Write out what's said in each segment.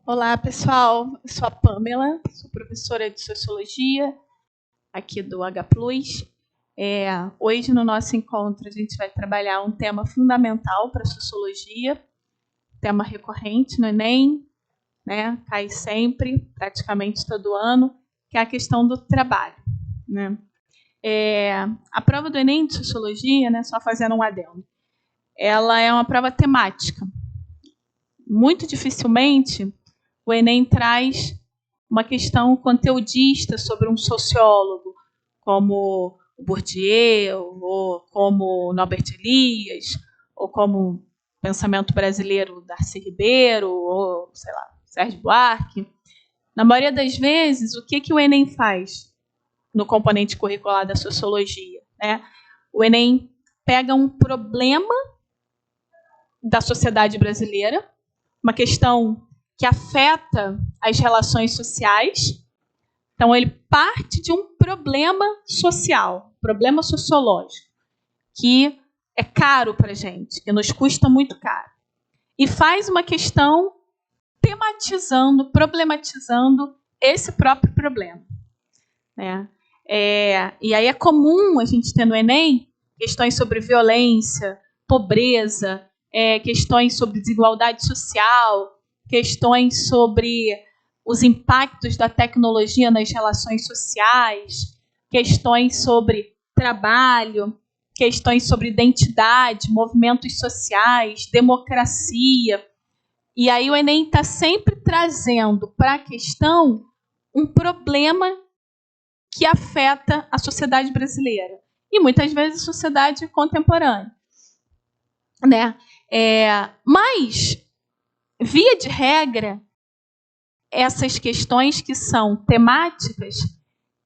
Olá, pessoal. Eu sou a Pamela, sou professora de Sociologia aqui do HPlus. Hoje, no nosso encontro, a gente vai trabalhar um tema fundamental para a Sociologia, tema recorrente no Enem, né? Cai sempre, praticamente todo ano, que é a questão do trabalho, né? A prova do Enem de Sociologia, né, só fazendo um adendo, ela é uma prova temática. Muito dificilmente o Enem traz uma questão conteudista sobre um sociólogo, como o Bourdieu, ou como Norbert Elias, ou como o pensamento brasileiro Darcy Ribeiro, ou, sei lá, Sérgio Buarque. Na maioria das vezes, o que o Enem faz no componente curricular da sociologia, né? O Enem pega um problema da sociedade brasileira, uma questão que afeta as relações sociais. Então, ele parte de um problema social, problema sociológico, que é caro para a gente, que nos custa muito caro. E faz uma questão tematizando, problematizando esse próprio problema, né? E aí é comum a gente ter no Enem questões sobre violência, pobreza, questões sobre desigualdade social, questões sobre os impactos da tecnologia nas relações sociais, questões sobre trabalho, questões sobre identidade, movimentos sociais, democracia. E aí o Enem está sempre trazendo para a questão um problema que afeta a sociedade brasileira e muitas vezes a sociedade contemporânea, né? Mas, via de regra, essas questões que são temáticas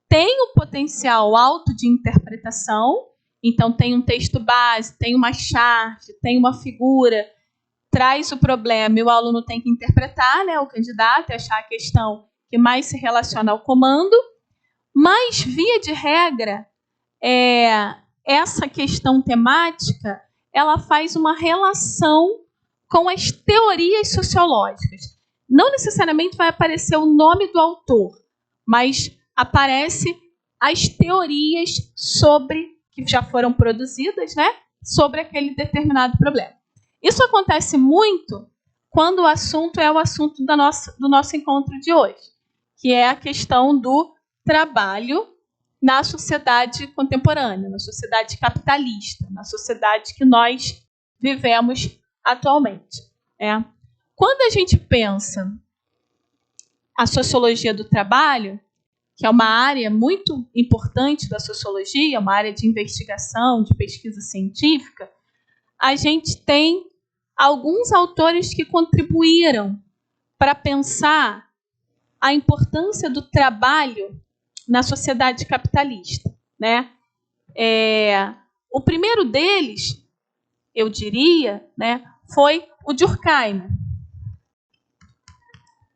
têm um potencial alto de interpretação. Então, tem um texto base, tem uma chave, tem uma figura, traz o problema e o aluno tem que interpretar, né, o candidato, e achar a questão que mais se relaciona ao comando. Mas, via de regra, essa questão temática ela faz uma relação com as teorias sociológicas. Não necessariamente vai aparecer o nome do autor, mas aparece as teorias que já foram produzidas, né, sobre aquele determinado problema. Isso acontece muito quando o assunto é o assunto do nosso encontro de hoje, que é a questão do trabalho na sociedade contemporânea, na sociedade capitalista, na sociedade que nós vivemos atualmente. Quando a gente pensa a sociologia do trabalho, que é uma área muito importante da sociologia, uma área de investigação, de pesquisa científica, a gente tem alguns autores que contribuíram para pensar a importância do trabalho na sociedade capitalista, né? O primeiro deles, eu diria, né, foi o Durkheim.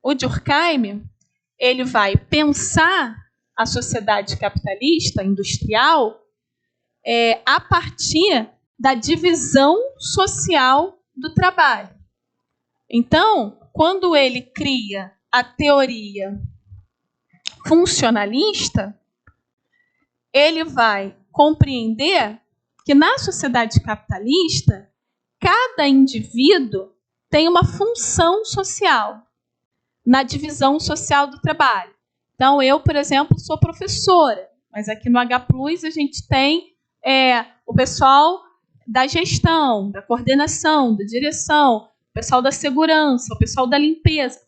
O Durkheim, ele vai pensar a sociedade capitalista, industrial, a partir da divisão social do trabalho. Então, quando ele cria a teoria funcionalista, ele vai compreender que na sociedade capitalista, cada indivíduo tem uma função social na divisão social do trabalho. Então, eu, por exemplo, sou professora, mas aqui no HPlus a gente tem o pessoal da gestão, da coordenação, da direção, o pessoal da segurança, o pessoal da limpeza.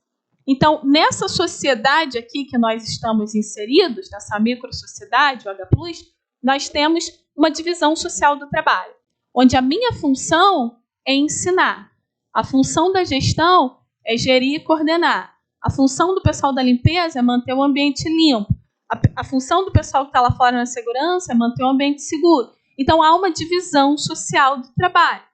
Então, nessa sociedade aqui que nós estamos inseridos, nessa microsociedade, o HPlus, nós temos uma divisão social do trabalho, onde a minha função é ensinar. A função da gestão é gerir e coordenar. A função do pessoal da limpeza é manter o ambiente limpo. A função do pessoal que está lá fora na segurança é manter o ambiente seguro. Então, há uma divisão social do trabalho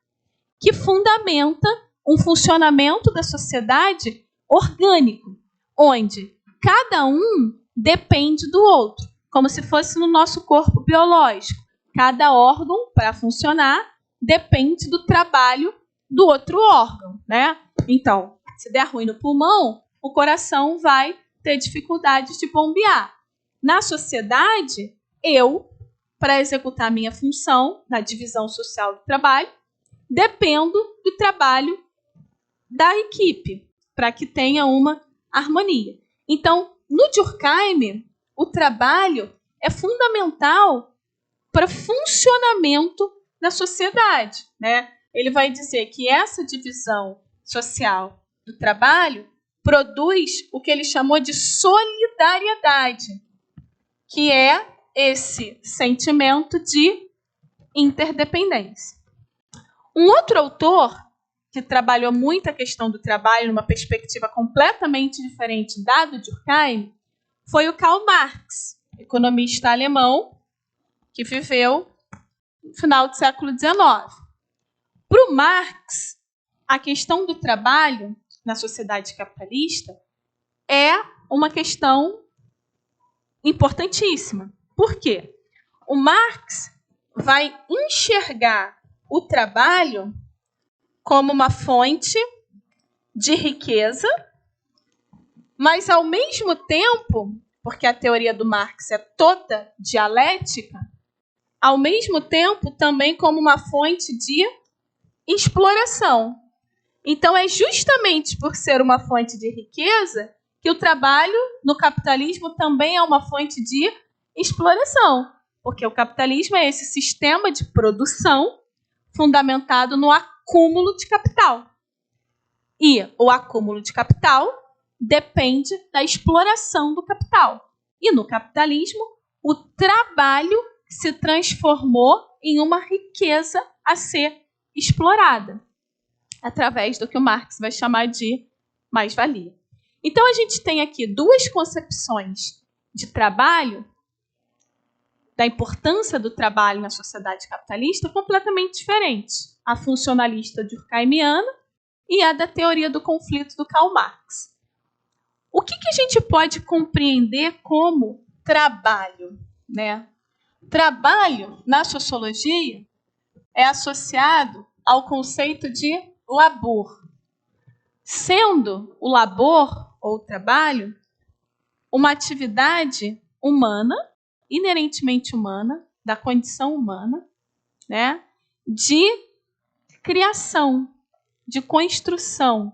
que fundamenta um funcionamento da sociedade orgânico, onde cada um depende do outro, como se fosse no nosso corpo biológico. Cada órgão, para funcionar, depende do trabalho do outro órgão, né? Então, se der ruim no pulmão, o coração vai ter dificuldade de bombear. Na sociedade, para executar a minha função na divisão social do trabalho, dependo do trabalho da equipe, para que tenha uma harmonia. Então, no Durkheim, o trabalho é fundamental para o funcionamento da sociedade, né? Ele vai dizer que essa divisão social do trabalho produz o que ele chamou de solidariedade, que é esse sentimento de interdependência. Um outro autor que trabalhou muito a questão do trabalho numa perspectiva completamente diferente da do Durkheim foi o Karl Marx, economista alemão que viveu no final do século XIX. Para o Marx, a questão do trabalho na sociedade capitalista é uma questão importantíssima. Por quê? O Marx vai enxergar o trabalho como uma fonte de riqueza, mas, ao mesmo tempo, porque a teoria do Marx é toda dialética, ao mesmo tempo também como uma fonte de exploração. Então, é justamente por ser uma fonte de riqueza que o trabalho no capitalismo também é uma fonte de exploração, porque o capitalismo é esse sistema de produção fundamentado no acúmulo de capital. E o acúmulo de capital depende da exploração do capital. E no capitalismo, o trabalho se transformou em uma riqueza a ser explorada, através do que o Marx vai chamar de mais-valia. Então, a gente tem aqui duas concepções de trabalho, da importância do trabalho na sociedade capitalista, completamente diferentes. A funcionalista durkheimiana e a da teoria do conflito do Karl Marx. O que a gente pode compreender como trabalho, né? Trabalho, na sociologia, é associado ao conceito de labor, sendo o labor, ou trabalho, uma atividade humana, inerentemente humana, da condição humana, né? De criação, de construção,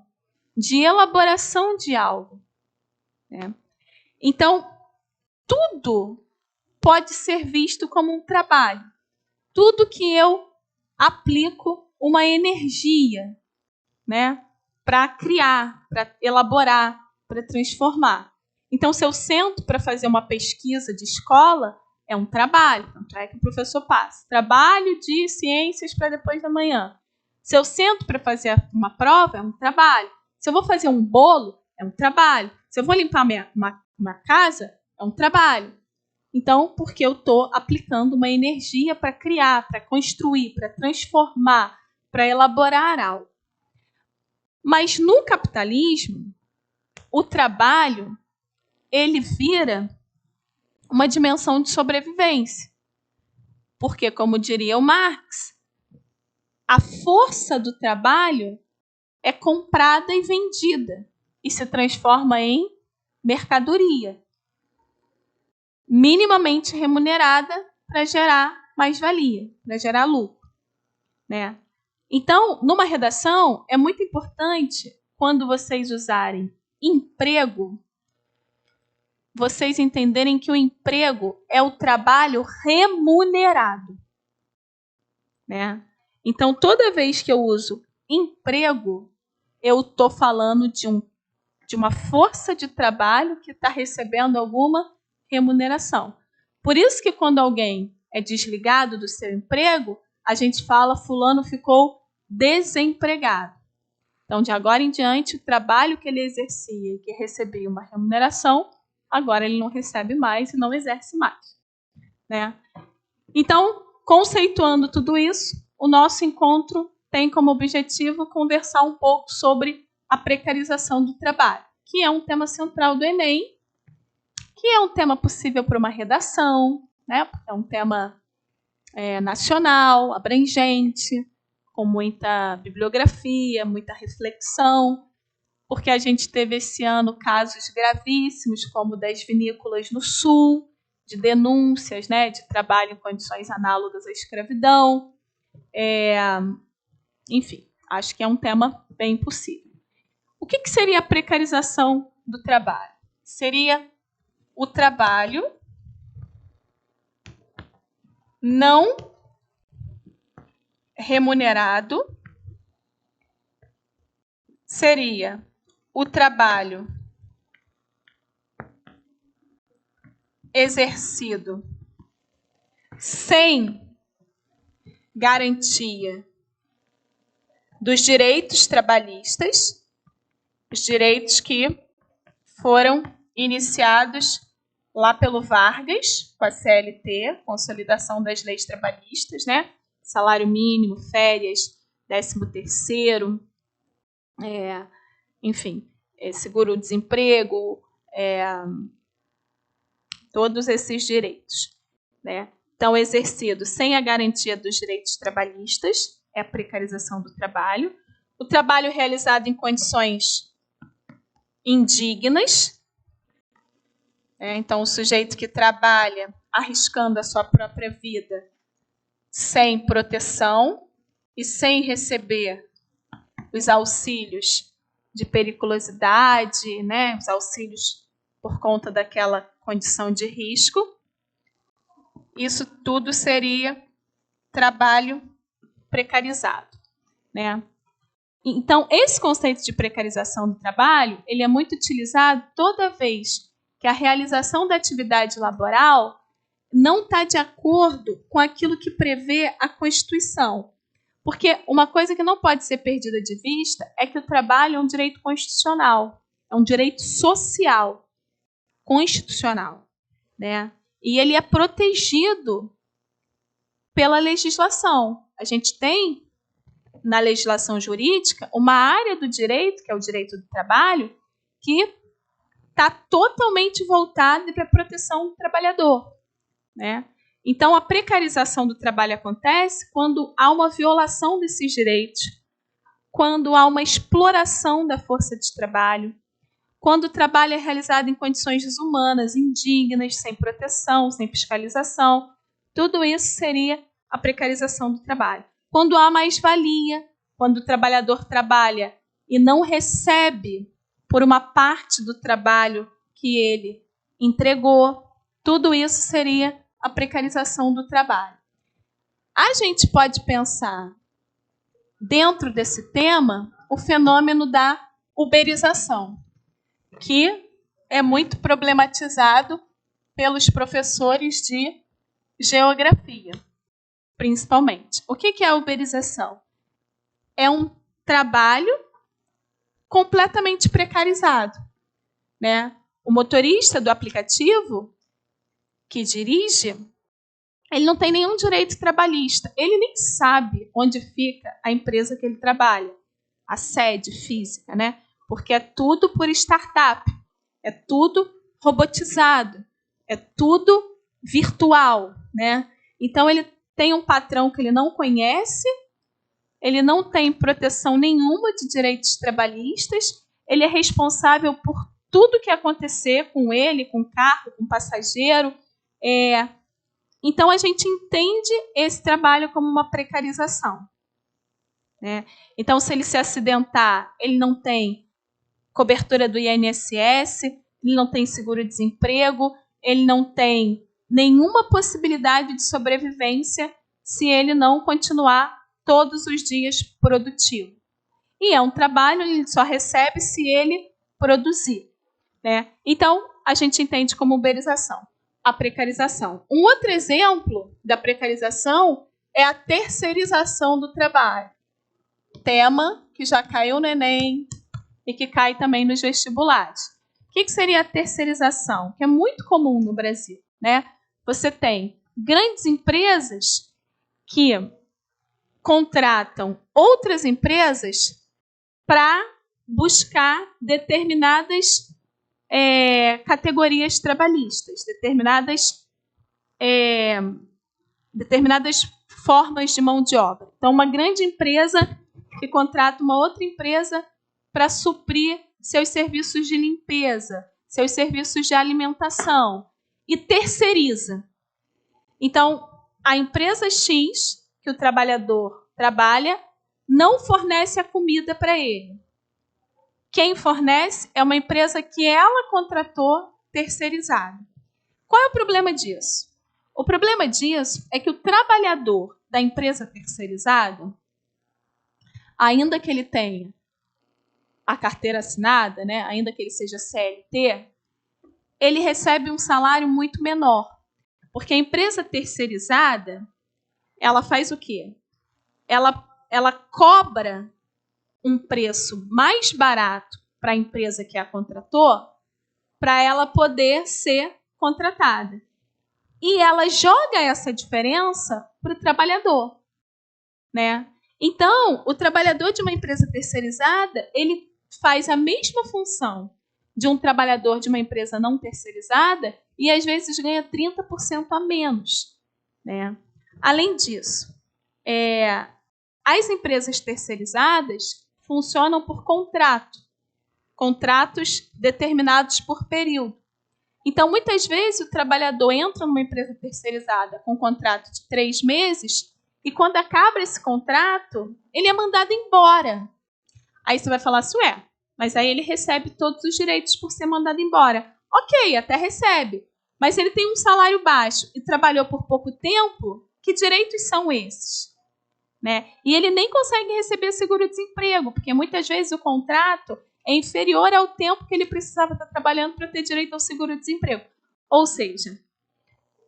de elaboração de algo, né? Então, tudo pode ser visto como um trabalho. Tudo que eu aplico uma energia, né, para criar, para elaborar, para transformar. Então, se eu sento para fazer uma pesquisa de escola, é um trabalho, tanto é que o professor passa. Trabalho de ciências para depois da manhã. Se eu sento para fazer uma prova, é um trabalho. Se eu vou fazer um bolo, é um trabalho. Se eu vou limpar uma casa, é um trabalho. Então, porque eu estou aplicando uma energia para criar, para construir, para transformar, para elaborar algo. Mas no capitalismo, o trabalho ele vira uma dimensão de sobrevivência. Porque, como diria o Marx, a força do trabalho é comprada e vendida e se transforma em mercadoria, minimamente remunerada para gerar mais-valia, para gerar lucro, né? Então, numa redação, é muito importante, quando vocês usarem emprego, vocês entenderem que o emprego é o trabalho remunerado, né? Então, toda vez que eu uso emprego, eu estou falando de uma força de trabalho que está recebendo alguma remuneração. Por isso que quando alguém é desligado do seu emprego, a gente fala fulano ficou desempregado. Então, de agora em diante, o trabalho que ele exercia e que recebia uma remuneração, agora ele não recebe mais e não exerce mais, né? Então, conceituando tudo isso, o nosso encontro tem como objetivo conversar um pouco sobre a precarização do trabalho, que é um tema central do Enem, que é um tema possível para uma redação, né? É um tema nacional, abrangente, com muita bibliografia, muita reflexão. porque a gente teve esse ano casos gravíssimos, como das vinícolas no Sul, de denúncias, né, de trabalho em condições análogas à escravidão. Enfim, acho que é um tema bem possível. O que seria a precarização do trabalho? Seria o trabalho não remunerado, seria o trabalho exercido sem garantia dos direitos trabalhistas, os direitos que foram iniciados lá pelo Vargas, com a CLT, Consolidação das Leis Trabalhistas, né? Salário mínimo, férias, 13º, enfim, seguro-desemprego, todos esses direitos, né? Então, exercido sem a garantia dos direitos trabalhistas, é a precarização do trabalho. O trabalho realizado em condições indignas, então o sujeito que trabalha arriscando a sua própria vida sem proteção e sem receber os auxílios de periculosidade, né, os auxílios por conta daquela condição de risco. Isso tudo seria trabalho precarizado, né? Então, esse conceito de precarização do trabalho, ele é muito utilizado toda vez que a realização da atividade laboral não está de acordo com aquilo que prevê a Constituição. Porque uma coisa que não pode ser perdida de vista é que o trabalho é um direito constitucional, é um direito social, constitucional, né? E ele é protegido pela legislação. A gente tem, na legislação jurídica, uma área do direito, que é o direito do trabalho, que está totalmente voltada para a proteção do trabalhador, né? Então, a precarização do trabalho acontece quando há uma violação desses direitos, quando há uma exploração da força de trabalho, quando o trabalho é realizado em condições desumanas, indignas, sem proteção, sem fiscalização. Tudo isso seria a precarização do trabalho. Quando há mais-valia, quando o trabalhador trabalha e não recebe por uma parte do trabalho que ele entregou, tudo isso seria a precarização do trabalho. A gente pode pensar, dentro desse tema, o fenômeno da uberização, que é muito problematizado pelos professores de geografia, principalmente. O que é a uberização? É um trabalho completamente precarizado, né? O motorista do aplicativo que dirige, ele não tem nenhum direito trabalhista. Ele nem sabe onde fica a empresa que ele trabalha, a sede física, né? Porque é tudo por startup, é tudo robotizado, é tudo virtual, né? Então, ele tem um patrão que ele não conhece, ele não tem proteção nenhuma de direitos trabalhistas, ele é responsável por tudo que acontecer com ele, com o carro, com o passageiro. Então, a gente entende esse trabalho como uma precarização, né? Então, se ele se acidentar, ele não tem cobertura do INSS, ele não tem seguro-desemprego, ele não tem nenhuma possibilidade de sobrevivência se ele não continuar todos os dias produtivo. E é um trabalho, ele só recebe se ele produzir, né? Então, a gente entende como uberização, a precarização. Um outro exemplo da precarização é a terceirização do trabalho. Tema que já caiu no Enem e que cai também nos vestibulares. O que seria a terceirização? Que é muito comum no Brasil, né? Você tem grandes empresas que contratam outras empresas para buscar determinadas categorias trabalhistas, determinadas formas de mão de obra. Então, uma grande empresa que contrata uma outra empresa para suprir seus serviços de limpeza, seus serviços de alimentação e terceiriza. Então, a empresa X, que o trabalhador trabalha, não fornece a comida para ele. Quem fornece é uma empresa que ela contratou terceirizada. Qual é o problema disso? O problema disso é que o trabalhador da empresa terceirizada, ainda que ele tenha a carteira assinada, né, ainda que ele seja CLT, ele recebe um salário muito menor. Porque a empresa terceirizada, ela faz o quê? Ela cobra um preço mais barato para a empresa que a contratou, para ela poder ser contratada. E ela joga essa diferença para o trabalhador, né? Então, o trabalhador de uma empresa terceirizada, ele faz a mesma função de um trabalhador de uma empresa não terceirizada e, às vezes, ganha 30% a menos, né? Além disso, as empresas terceirizadas funcionam por contratos determinados por período. Então, muitas vezes, o trabalhador entra numa empresa terceirizada com um contrato de 3 meses e, quando acaba esse contrato, ele é mandado embora. Aí você vai falar assim, mas aí ele recebe todos os direitos por ser mandado embora. Ok, até recebe, mas ele tem um salário baixo e trabalhou por pouco tempo, que direitos são esses? Né? E ele nem consegue receber seguro-desemprego, porque muitas vezes o contrato é inferior ao tempo que ele precisava estar trabalhando para ter direito ao seguro-desemprego. Ou seja,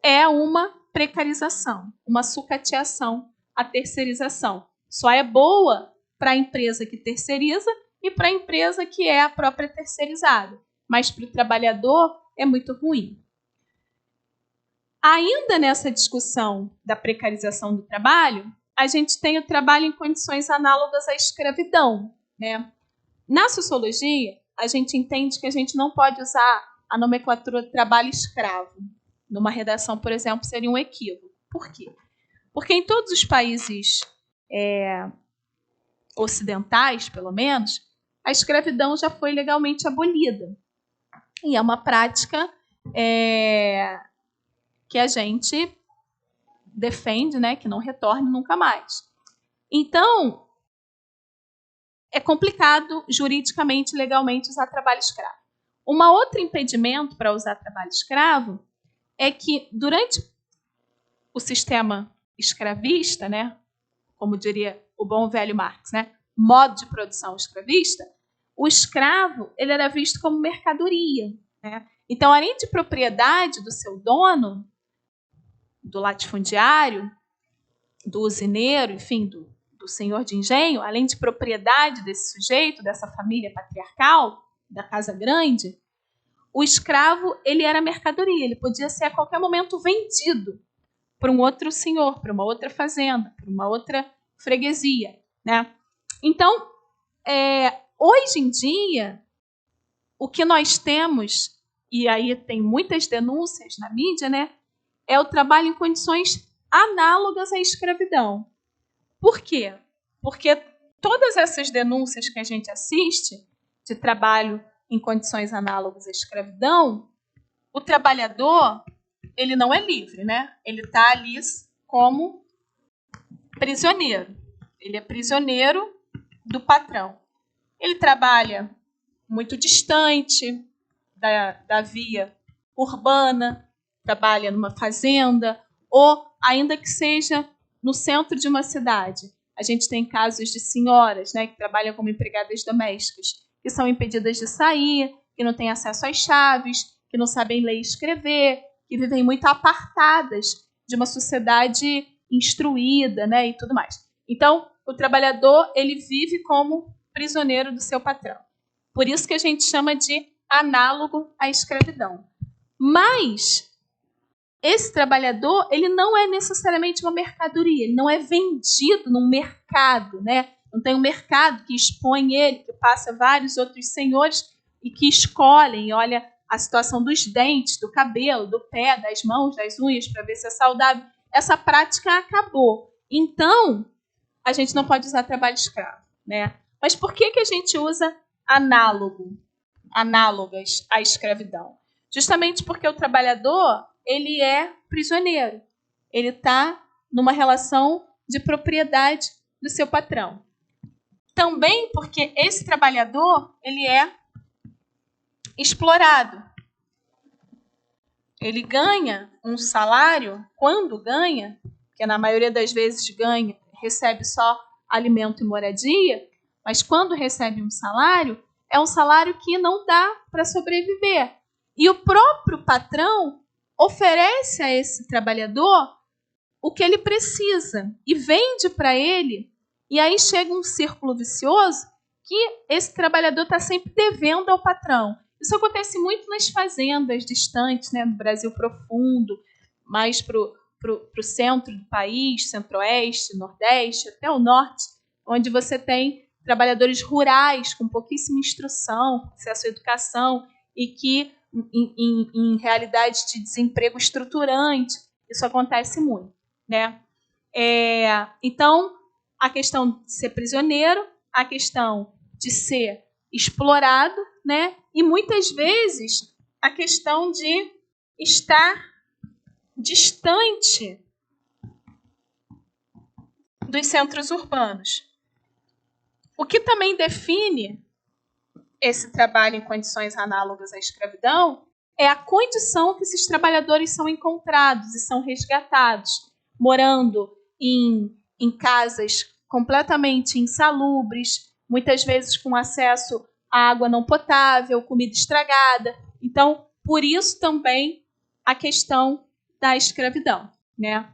é uma precarização, uma sucateação, a terceirização. Só é boa para a empresa que terceiriza e para a empresa que é a própria terceirizada. Mas para o trabalhador é muito ruim. Ainda nessa discussão da precarização do trabalho, a gente tem o trabalho em condições análogas à escravidão, né? Na sociologia, a gente entende que a gente não pode usar a nomenclatura de trabalho escravo. Numa redação, por exemplo, seria um equívoco. Por quê? Porque em todos os países ocidentais, pelo menos, a escravidão já foi legalmente abolida. E é uma prática que a gente defende, né, que não retorne nunca mais. Então, é complicado juridicamente, legalmente, usar trabalho escravo. Um outro impedimento para usar trabalho escravo é que, durante o sistema escravista, né, como diria o bom velho Marx, né, modo de produção escravista, o escravo ele era visto como mercadoria. Né? Então, além de propriedade do seu dono, do latifundiário, do usineiro, enfim, do senhor de engenho, além de propriedade desse sujeito, dessa família patriarcal, da casa grande, o escravo ele era mercadoria, ele podia ser a qualquer momento vendido para um outro senhor, para uma outra fazenda, para uma outra freguesia. Né? Então, hoje em dia, o que nós temos, e aí tem muitas denúncias na mídia, né, é o trabalho em condições análogas à escravidão. Por quê? Porque todas essas denúncias que a gente assiste de trabalho em condições análogas à escravidão, o trabalhador ele não é livre, né? Ele está ali como prisioneiro. Ele é prisioneiro do patrão. Ele trabalha muito distante da via urbana, trabalha numa fazenda, ou ainda que seja no centro de uma cidade. A gente tem casos de senhoras, né, que trabalham como empregadas domésticas, que são impedidas de sair, que não têm acesso às chaves, que não sabem ler e escrever, que vivem muito apartadas de uma sociedade instruída, né, e tudo mais. Então, o trabalhador ele vive como prisioneiro do seu patrão. Por isso que a gente chama de análogo à escravidão. Mas esse trabalhador, ele não é necessariamente uma mercadoria, ele não é vendido num mercado, né? Não tem um mercado que expõe ele, que passa vários outros senhores e que escolhem, olha a situação dos dentes, do cabelo, do pé, das mãos, das unhas, para ver se é saudável. Essa prática acabou. Então, a gente não pode usar trabalho escravo, né? Mas por que a gente usa análogo? análogas à escravidão? Justamente porque o trabalhador, ele é prisioneiro. Ele está numa relação de propriedade do seu patrão. Também porque esse trabalhador, ele é explorado. Ele ganha um salário, quando ganha, que na maioria das vezes ganha, recebe só alimento e moradia, mas quando recebe um salário, é um salário que não dá para sobreviver. E o próprio patrão oferece a esse trabalhador o que ele precisa e vende para ele, e aí chega um círculo vicioso que esse trabalhador está sempre devendo ao patrão. Isso acontece muito nas fazendas distantes, né, no Brasil profundo, mais para o centro do país, centro-oeste, nordeste, até o norte, onde você tem trabalhadores rurais com pouquíssima instrução, acesso à educação, e que, em realidade de desemprego estruturante, isso acontece muito, né? Então, a questão de ser prisioneiro, a questão de ser explorado, né? E muitas vezes a questão de estar distante dos centros urbanos. O que também define esse trabalho em condições análogas à escravidão é a condição que esses trabalhadores são encontrados e são resgatados, morando em casas completamente insalubres, muitas vezes com acesso à água não potável, comida estragada. Então, por isso também a questão da escravidão, né?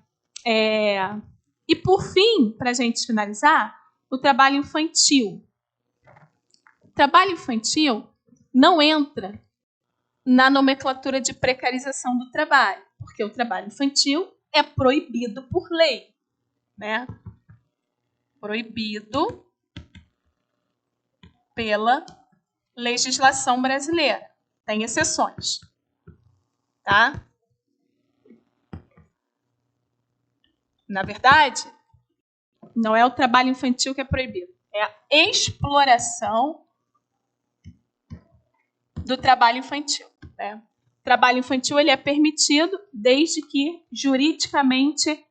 E, por fim, para a gente finalizar, o trabalho infantil. O trabalho infantil não entra na nomenclatura de precarização do trabalho, porque o trabalho infantil é proibido por lei, né? Proibido pela legislação brasileira. Tem exceções, tá? Na verdade, não é o trabalho infantil que é proibido, é a exploração do trabalho infantil, né? O trabalho infantil ele é permitido desde que juridicamente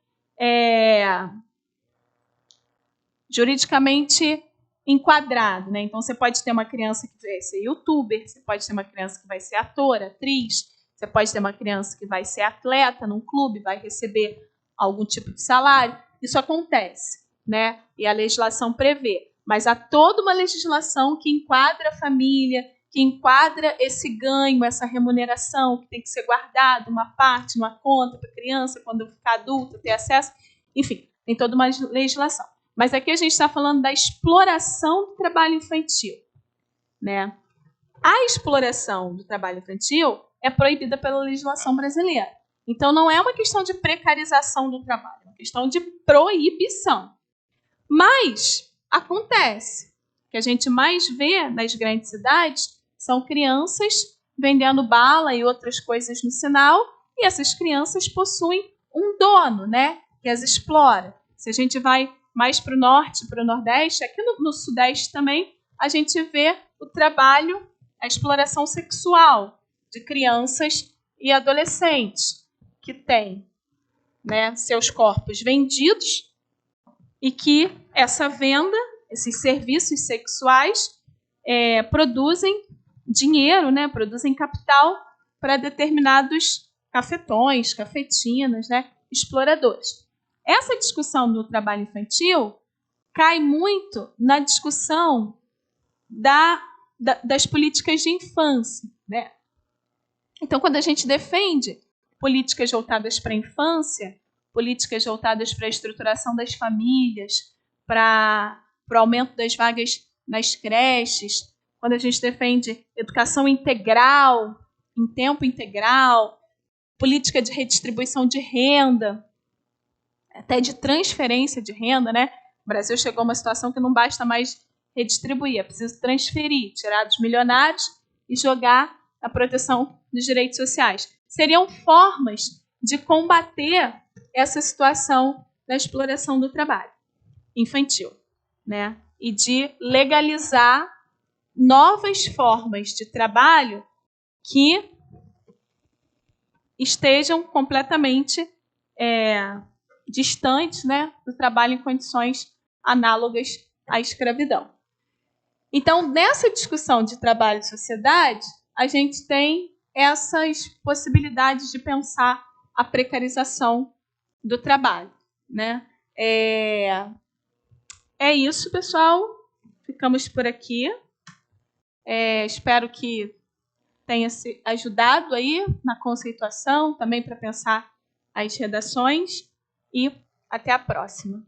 enquadrado, né? Então, você pode ter uma criança que vai ser youtuber, você pode ter uma criança que vai ser atora, atriz, você pode ter uma criança que vai ser atleta num clube, vai receber algum tipo de salário. Isso acontece, né? E a legislação prevê. Mas há toda uma legislação que enquadra a família, que enquadra esse ganho, essa remuneração, que tem que ser guardada, uma parte, uma conta para a criança, quando ficar adulta, ter acesso. Enfim, tem toda uma legislação. Mas aqui a gente está falando da exploração do trabalho infantil, né? A exploração do trabalho infantil é proibida pela legislação brasileira. Então, não é uma questão de precarização do trabalho, é uma questão de proibição. Mas acontece. O que a gente mais vê nas grandes cidades são crianças vendendo bala e outras coisas no sinal, e essas crianças possuem um dono, né, que as explora. Se a gente vai mais para o norte, para o nordeste, aqui no sudeste também, a gente vê o trabalho, a exploração sexual de crianças e adolescentes que têm, né, seus corpos vendidos e que essa venda, esses serviços sexuais, produzem dinheiro, né, produzem capital para determinados cafetões, cafetinas, né, exploradores. Essa discussão do trabalho infantil cai muito na discussão das políticas de infância, né? Então, quando a gente defende políticas voltadas para a infância, políticas voltadas para a estruturação das famílias, para o aumento das vagas nas creches, quando a gente defende educação integral, em tempo integral, política de redistribuição de renda, até de transferência de renda, né? O Brasil chegou a uma situação que não basta mais redistribuir, é preciso transferir, tirar dos milionários e jogar a proteção dos direitos sociais. Seriam formas de combater essa situação da exploração do trabalho infantil, né? E de legalizar novas formas de trabalho que estejam completamente distantes, né, do trabalho em condições análogas à escravidão. Então, nessa discussão de trabalho e sociedade, a gente tem essas possibilidades de pensar a precarização do trabalho, né? É isso, pessoal. Ficamos por aqui. Espero que tenha se ajudado aí na conceituação, também para pensar as redações. E até a próxima.